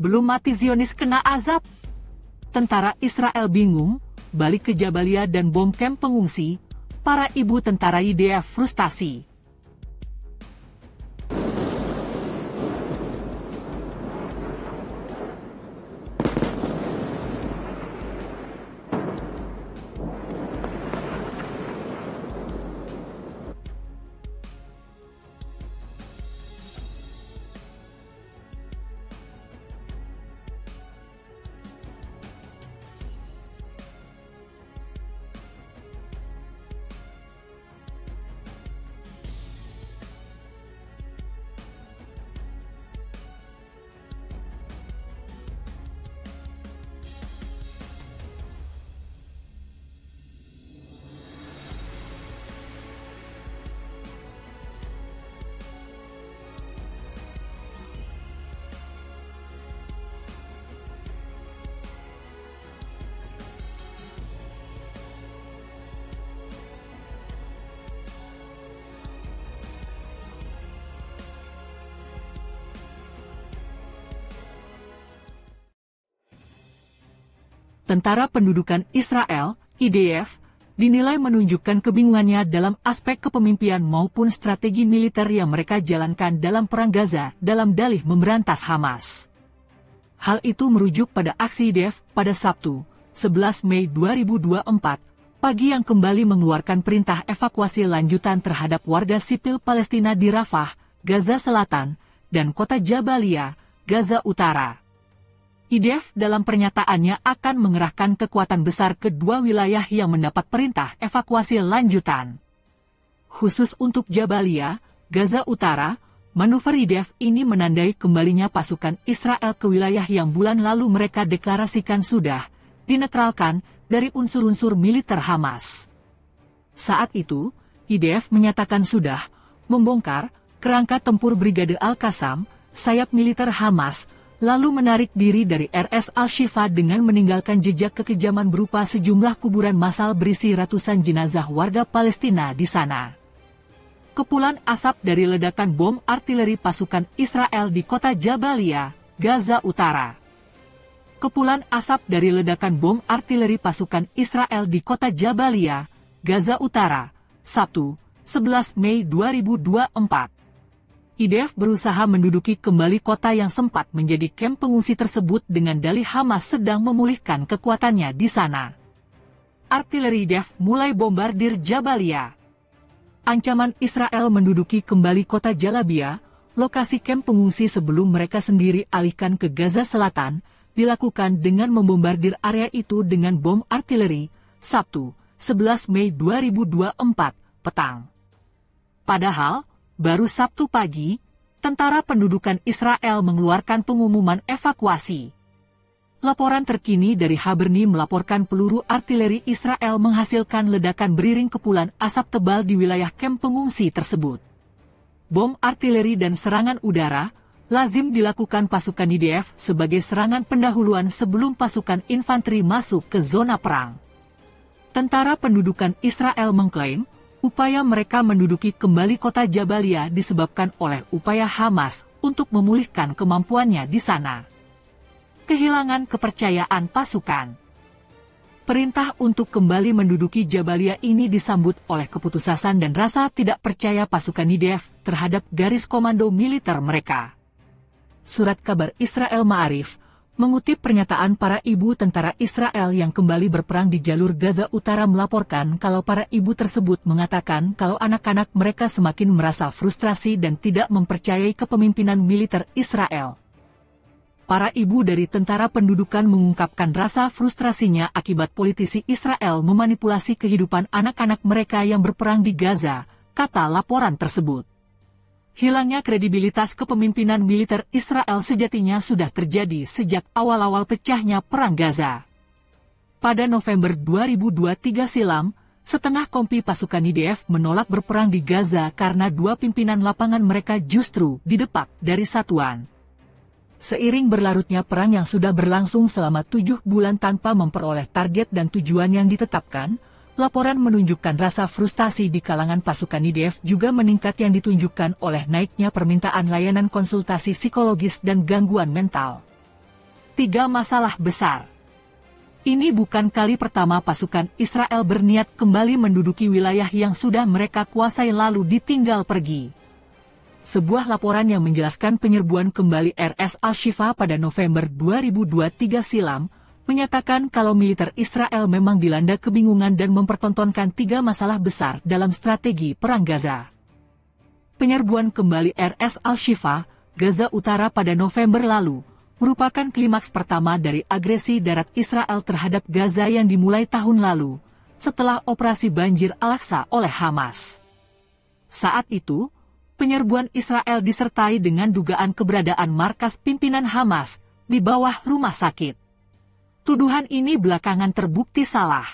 belum mati Zionis kena azab. Tentara Israel bingung, balik ke Jabalia dan bom kamp pengungsi, para ibu tentara IDF frustasi. Tentara Pendudukan Israel, IDF, dinilai menunjukkan kebingungannya dalam aspek kepemimpinan maupun strategi militer yang mereka jalankan dalam Perang Gaza dalam dalih memberantas Hamas. Hal itu merujuk pada aksi IDF pada Sabtu, 11 Mei 2024, pagi yang kembali mengeluarkan perintah evakuasi lanjutan terhadap warga sipil Palestina di Rafah, Gaza Selatan, dan kota Jabalia, Gaza Utara. IDF dalam pernyataannya akan mengerahkan kekuatan besar ke dua wilayah yang mendapat perintah evakuasi lanjutan. Khusus untuk Jabalia, Gaza Utara, manuver IDF ini menandai kembalinya pasukan Israel ke wilayah yang bulan lalu mereka deklarasikan sudah dinetralkan dari unsur-unsur militer Hamas. Saat itu, IDF menyatakan sudah membongkar kerangka tempur Brigade Al-Qassam, sayap militer Hamas, lalu menarik diri dari RS Al-Shifa dengan meninggalkan jejak kekejaman berupa sejumlah kuburan massal berisi ratusan jenazah warga Palestina di sana. Kepulan asap dari ledakan bom artileri pasukan Israel di kota Jabalia, Gaza Utara. Kepulan asap dari ledakan bom artileri pasukan Israel di kota Jabalia, Gaza Utara, Sabtu, 11 Mei 2024. IDF berusaha menduduki kembali kota yang sempat menjadi kamp pengungsi tersebut dengan dalih Hamas sedang memulihkan kekuatannya di sana. Artileri IDF mulai bombardir Jabalia. Ancaman Israel menduduki kembali kota Jalabia, lokasi kamp pengungsi sebelum mereka sendiri alihkan ke Gaza Selatan, dilakukan dengan membombardir area itu dengan bom artileri, Sabtu, 11 Mei 2024, petang. Padahal, baru Sabtu pagi, Tentara Pendudukan Israel mengeluarkan pengumuman evakuasi. Laporan terkini dari Haberni melaporkan peluru artileri Israel menghasilkan ledakan beriring kepulan asap tebal di wilayah kamp pengungsi tersebut. Bom artileri dan serangan udara lazim dilakukan pasukan IDF sebagai serangan pendahuluan sebelum pasukan infanteri masuk ke zona perang. Tentara Pendudukan Israel mengklaim, upaya mereka menduduki kembali kota Jabalia disebabkan oleh upaya Hamas untuk memulihkan kemampuannya di sana. Kehilangan kepercayaan pasukan. Perintah untuk kembali menduduki Jabalia ini disambut oleh keputusasaan dan rasa tidak percaya pasukan IDF terhadap garis komando militer mereka. Surat kabar Israel Ma'arif mengutip pernyataan para ibu tentara Israel yang kembali berperang di jalur Gaza Utara melaporkan kalau para ibu tersebut mengatakan kalau anak-anak mereka semakin merasa frustrasi dan tidak mempercayai kepemimpinan militer Israel. Para ibu dari Tentara Pendudukan mengungkapkan rasa frustrasinya akibat politisi Israel memanipulasi kehidupan anak-anak mereka yang berperang di Gaza, kata laporan tersebut. Hilangnya kredibilitas kepemimpinan militer Israel sejatinya sudah terjadi sejak awal-awal pecahnya Perang Gaza. Pada November 2023 silam, setengah kompi pasukan IDF menolak berperang di Gaza karena dua pimpinan lapangan mereka justru didepak dari satuan. Seiring berlarutnya perang yang sudah berlangsung selama 7 bulan tanpa memperoleh target dan tujuan yang ditetapkan, laporan menunjukkan rasa frustasi di kalangan pasukan IDF juga meningkat yang ditunjukkan oleh naiknya permintaan layanan konsultasi psikologis dan gangguan mental. 3 masalah besar. Ini bukan kali pertama pasukan Israel berniat kembali menduduki wilayah yang sudah mereka kuasai lalu ditinggal pergi. Sebuah laporan yang menjelaskan penyerbuan kembali RS Al-Shifa pada November 2023 silam, menyatakan kalau militer Israel memang dilanda kebingungan dan mempertontonkan 3 masalah besar dalam strategi perang Gaza. Penyerbuan kembali RS Al-Shifa, Gaza Utara pada November lalu, merupakan klimaks pertama dari agresi darat Israel terhadap Gaza yang dimulai tahun lalu, setelah operasi banjir Al-Aqsa oleh Hamas. Saat itu, penyerbuan Israel disertai dengan dugaan keberadaan markas pimpinan Hamas di bawah rumah sakit. Tuduhan ini belakangan terbukti salah.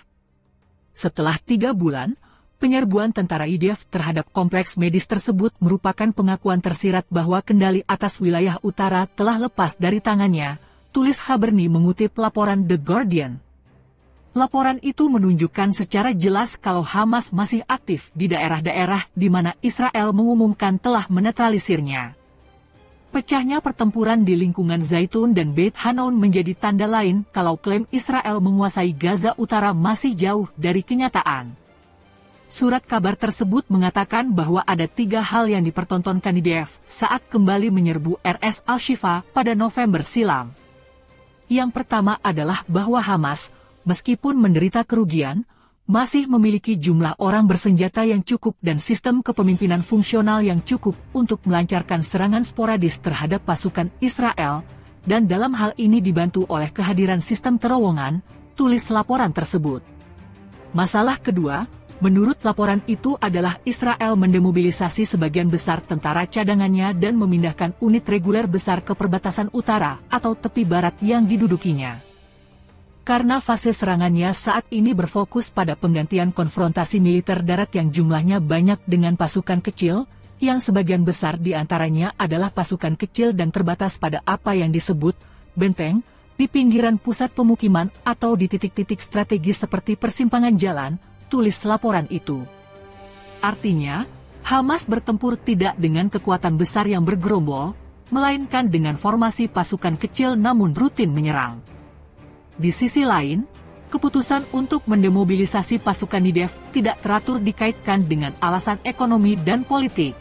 Setelah 3 bulan, penyerbuan tentara IDF terhadap kompleks medis tersebut merupakan pengakuan tersirat bahwa kendali atas wilayah utara telah lepas dari tangannya, tulis Haberny mengutip laporan The Guardian. Laporan itu menunjukkan secara jelas kalau Hamas masih aktif di daerah-daerah di mana Israel mengumumkan telah menetralisirnya. Pecahnya pertempuran di lingkungan Zaitun dan Beit Hanun menjadi tanda lain kalau klaim Israel menguasai Gaza Utara masih jauh dari kenyataan. Surat kabar tersebut mengatakan bahwa ada 3 hal yang dipertontonkan IDF saat kembali menyerbu RS Al-Shifa pada November silam. Yang pertama adalah bahwa Hamas, meskipun menderita kerugian, masih memiliki jumlah orang bersenjata yang cukup dan sistem kepemimpinan fungsional yang cukup untuk melancarkan serangan sporadis terhadap pasukan Israel, dan dalam hal ini dibantu oleh kehadiran sistem terowongan, tulis laporan tersebut. Masalah kedua, menurut laporan itu adalah Israel mendemobilisasi sebagian besar tentara cadangannya dan memindahkan unit reguler besar ke perbatasan utara atau tepi barat yang didudukinya. Karena fase serangannya saat ini berfokus pada penggantian konfrontasi militer darat yang jumlahnya banyak dengan pasukan kecil, yang sebagian besar di antaranya adalah pasukan kecil dan terbatas pada apa yang disebut benteng, di pinggiran pusat pemukiman atau di titik-titik strategis seperti persimpangan jalan, tulis laporan itu. Artinya, Hamas bertempur tidak dengan kekuatan besar yang bergerombol, melainkan dengan formasi pasukan kecil namun rutin menyerang. Di sisi lain, keputusan untuk mendemobilisasi pasukan IDF tidak teratur dikaitkan dengan alasan ekonomi dan politik.